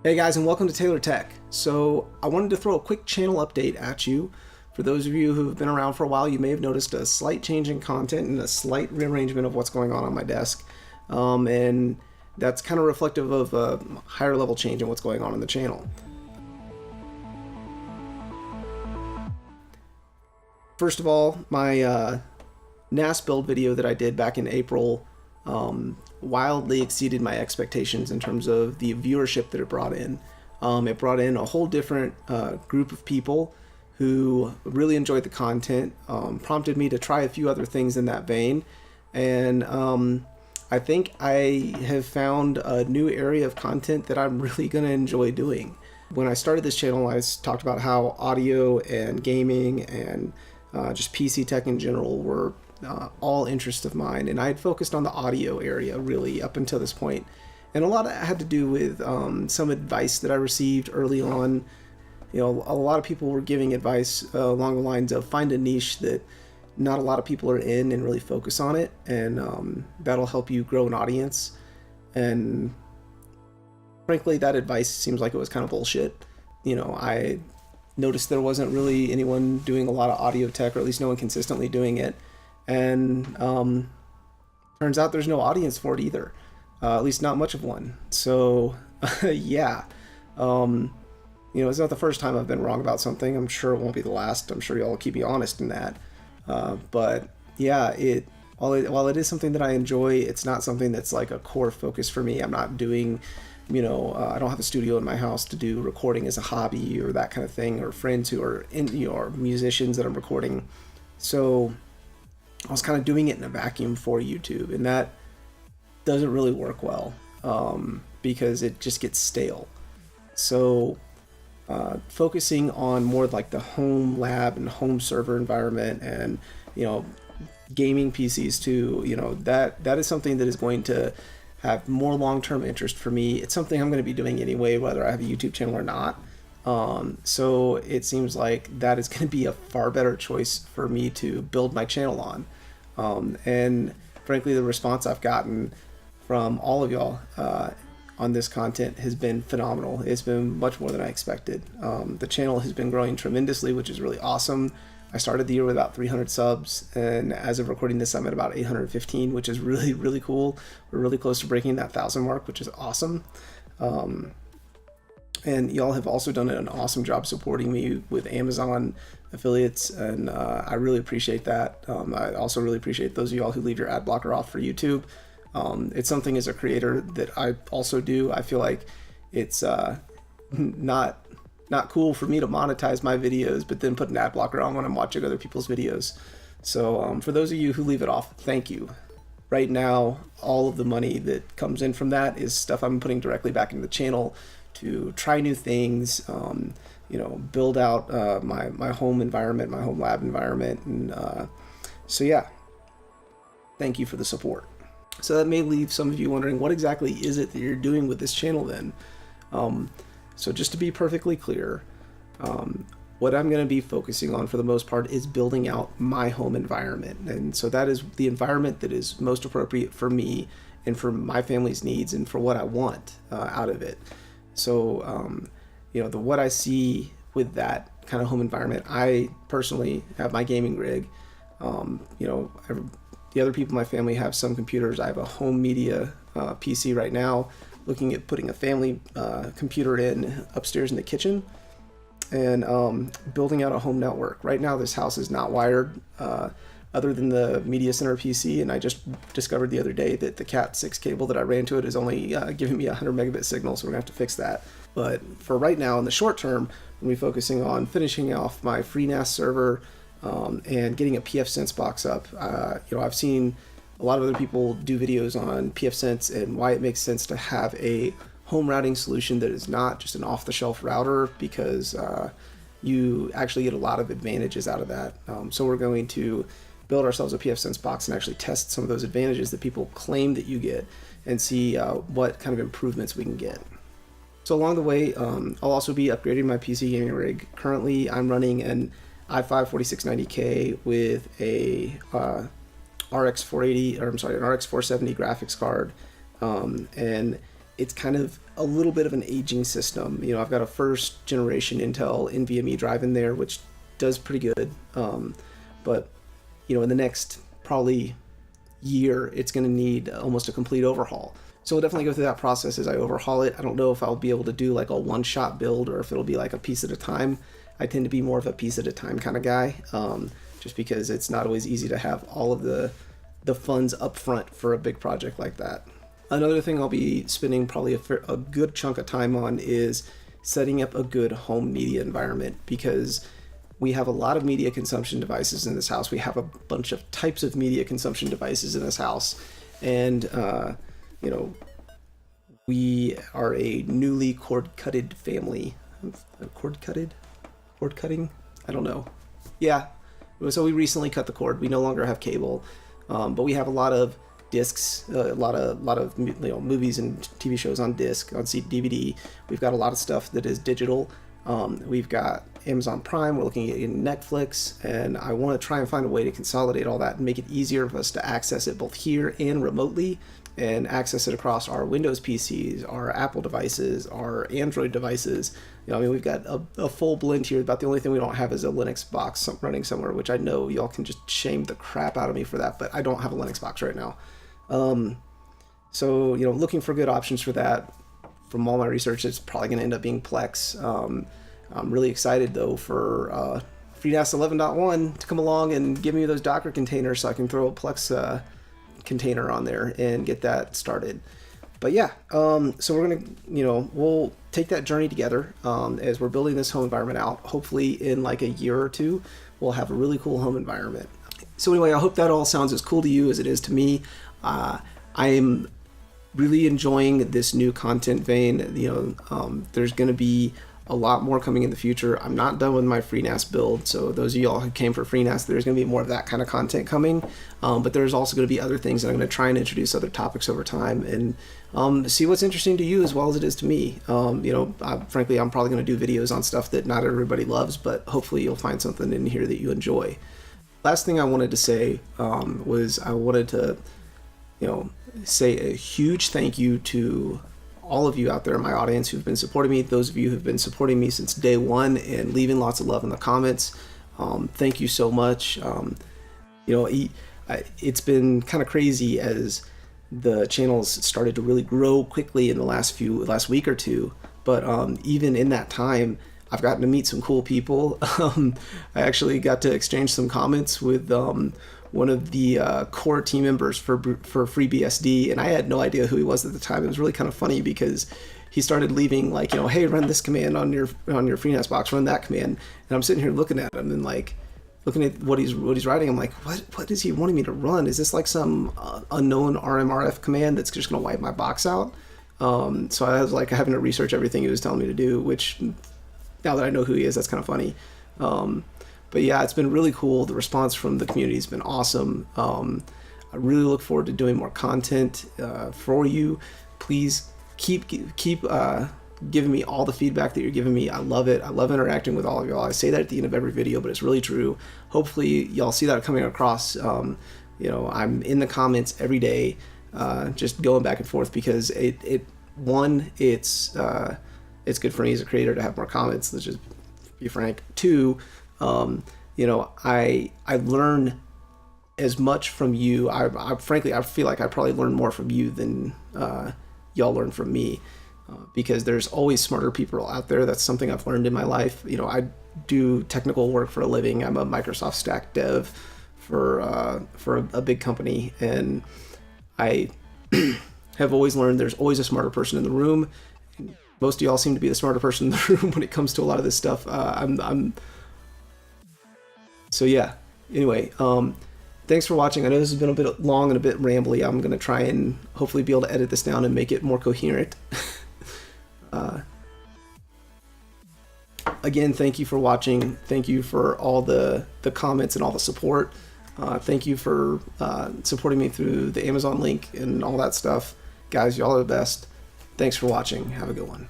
Hey guys, and welcome to Taylor Tech. So I wanted to throw a quick channel update at you. For those of you who have been around for a while, you may have noticed a slight change in content and a slight rearrangement of what's going on my desk. And that's kind of reflective of a higher level change in what's going on in the channel. First of all, my NAS build video that I did back in April wildly exceeded my expectations in terms of the viewership that it brought in. It brought in a whole different group of people who really enjoyed the content, prompted me to try a few other things in that vein, and I think I have found a new area of content that I'm really going to enjoy doing. When I started this channel, I talked about how audio and gaming and just PC tech in general were all interests of mine, and I had focused on the audio area really up until this point. And a lot of that had to do with some advice that I received early on. You know, a lot of people were giving advice along the lines of find a niche that not a lot of people are in and really focus on it, and that'll help you grow an audience. And frankly, that advice seems like it was kind of bullshit. You know, I noticed there wasn't really anyone doing a lot of audio tech, or at least no one consistently doing it. And turns out there's no audience for it either, at least not much of one. So yeah, you know, it's not the first time I've been wrong about something. I'm sure it won't be the last. I'm sure y'all will keep me honest in that. But yeah, while it is something that I enjoy, it's not something that's like a core focus for me. I'm not doing, you know, I don't have a studio in my house to do recording as a hobby or that kind of thing, or friends who are or musicians that I'm recording. So I was kind of doing it in a vacuum for YouTube, and that doesn't really work well because it just gets stale. So focusing on more like the home lab and home server environment, and you know, gaming PCs too, you know, that is something that is going to have more long-term interest for me. It's something I'm going to be doing anyway, whether I have a YouTube channel or not. So it seems like that is going to be a far better choice for me to build my channel on. And frankly, the response I've gotten from all of y'all on this content has been phenomenal. It's been much more than I expected. The channel has been growing tremendously, which is really awesome. I started the year with about 300 subs, and as of recording this, I'm at about 815, which is really, really cool. We're really close to breaking that 1,000 mark, which is awesome. And y'all have also done an awesome job supporting me with Amazon affiliates, and I really appreciate that. I also really appreciate those of y'all who leave your ad blocker off for YouTube. It's something as a creator that I also do. I feel like it's not cool for me to monetize my videos, but then put an ad blocker on when I'm watching other people's videos. So for those of you who leave it off, thank you. Right now, all of the money that comes in from that is stuff I'm putting directly back into the channel to try new things, you know, build out my home environment, my home lab environment. And so yeah, thank you for the support. So that may leave some of you wondering, what exactly is it that you're doing with this channel then? So just to be perfectly clear, what I'm going to be focusing on for the most part is building out my home environment. And so that is the environment that is most appropriate for me and for my family's needs and for what I want out of it. So, you know, what I see with that kind of home environment, I personally have my gaming rig. You know, the other people in my family have some computers. I have a home media PC right now, looking at putting a family computer in upstairs in the kitchen, and building out a home network. Right now, this house is not wired other than the media center PC, and I just discovered the other day that the Cat6 cable that I ran to it is only giving me a 100 megabit signal, so we're gonna have to fix that. But for right now, in the short term, I'm gonna be focusing on finishing off my FreeNAS server and getting a pfSense box up. You know, I've seen a lot of other people do videos on pfSense and why it makes sense to have a home routing solution that is not just an off-the-shelf router, because you actually get a lot of advantages out of that. So we're going to build ourselves a pfSense box and actually test some of those advantages that people claim that you get, and see what kind of improvements we can get. So along the way, I'll also be upgrading my PC gaming rig. Currently, I'm running an i5 4690K with a RX 480, or I'm sorry, an RX 470 graphics card, and it's kind of a little bit of an aging system. You know, I've got a first generation Intel NVMe drive in there, which does pretty good. But, you know, in the next probably year, it's going to need almost a complete overhaul. So I'll definitely go through that process as I overhaul it. I don't know if I'll be able to do like a one-shot build or if it'll be like a piece at a time. I tend to be more of a piece at a time kind of guy, just because it's not always easy to have all of the funds up front for a big project like that. Another thing I'll be spending probably a good chunk of time on is setting up a good home media environment, because we have a lot of media consumption devices in this house. We have a bunch of types of media consumption devices in this house. And, you know, we are a newly cord-cutted family. Cord-cutting? I don't know. Yeah. So we recently cut the cord. We no longer have cable. But we have a lot of discs, a lot of movies and TV shows on disc, on DVD. We've got a lot of stuff that is digital. We've got Amazon Prime. We're looking at Netflix, and I want to try and find a way to consolidate all that and make it easier for us to access it both here and remotely, and access it across our Windows PCs, our Apple devices, our Android devices. You know, I mean, we've got a full blend here. About the only thing we don't have is a Linux box running somewhere, which I know y'all can just shame the crap out of me for that, but I don't have a Linux box right now. So, you know, looking for good options for that. From all my research, it's probably going to end up being Plex. I'm really excited, though, for FreeNAS 11.1 to come along and give me those Docker containers so I can throw a Plex container on there and get that started. But yeah, so we're going to, you know, we'll take that journey together as we're building this home environment out. Hopefully in like a year or two, we'll have a really cool home environment. So anyway, I hope that all sounds as cool to you as it is to me. I'm really enjoying this new content vein. You know, there's going to be a lot more coming in the future. I'm not done with my FreeNAS build, so those of y'all who came for FreeNAS, there's going to be more of that kind of content coming. But there's also going to be other things that I'm going to try and introduce other topics over time and see what's interesting to you as well as it is to me. You know, frankly, I'm probably going to do videos on stuff that not everybody loves, but hopefully you'll find something in here that you enjoy. Last thing I wanted to say was I wanted to, you know, say a huge thank you to all of you out there in my audience who've been supporting me, those of you who've been supporting me since day one and leaving lots of love in the comments. Thank you so much. You know, it's been kind of crazy as the channel's started to really grow quickly in the last week or two. But even in that time, I've gotten to meet some cool people. I actually got to exchange some comments with one of the core team members for FreeBSD, and I had no idea who he was at the time. It was really kind of funny because he started leaving like, you know, hey, run this command on your FreeNAS box, run that command, and I'm sitting here looking at him and like looking at what he's writing. I'm like, what is he wanting me to run? Is this like some unknown RMRF command that's just gonna wipe my box out? So I was like having to research everything he was telling me to do, which now that I know who he is, that's kind of funny. But yeah, it's been really cool. The response from the community has been awesome. I really look forward to doing more content for you. Please keep giving me all the feedback that you're giving me. I love it. I love interacting with all of y'all. I say that at the end of every video, but it's really true. Hopefully y'all see that coming across. You know, I'm in the comments every day, just going back and forth because it's good for me as a creator to have more comments. Let's just be frank. Two, you know, I learn as much from you. Frankly, I feel like I probably learn more from you than y'all learn from me, because there's always smarter people out there. That's something I've learned in my life. You know, I do technical work for a living. I'm a Microsoft Stack dev for a big company, and I have always learned there's always a smarter person in the room. Most of y'all seem to be the smarter person in the room when it comes to a lot of this stuff. So yeah, anyway, thanks for watching. I know this has been a bit long and a bit rambly. I'm going to try and hopefully be able to edit this down and make it more coherent. Again, thank you for watching. Thank you for all the comments and all the support. Thank you for supporting me through the Amazon link and all that stuff. Guys, y'all are the best. Thanks for watching. Have a good one.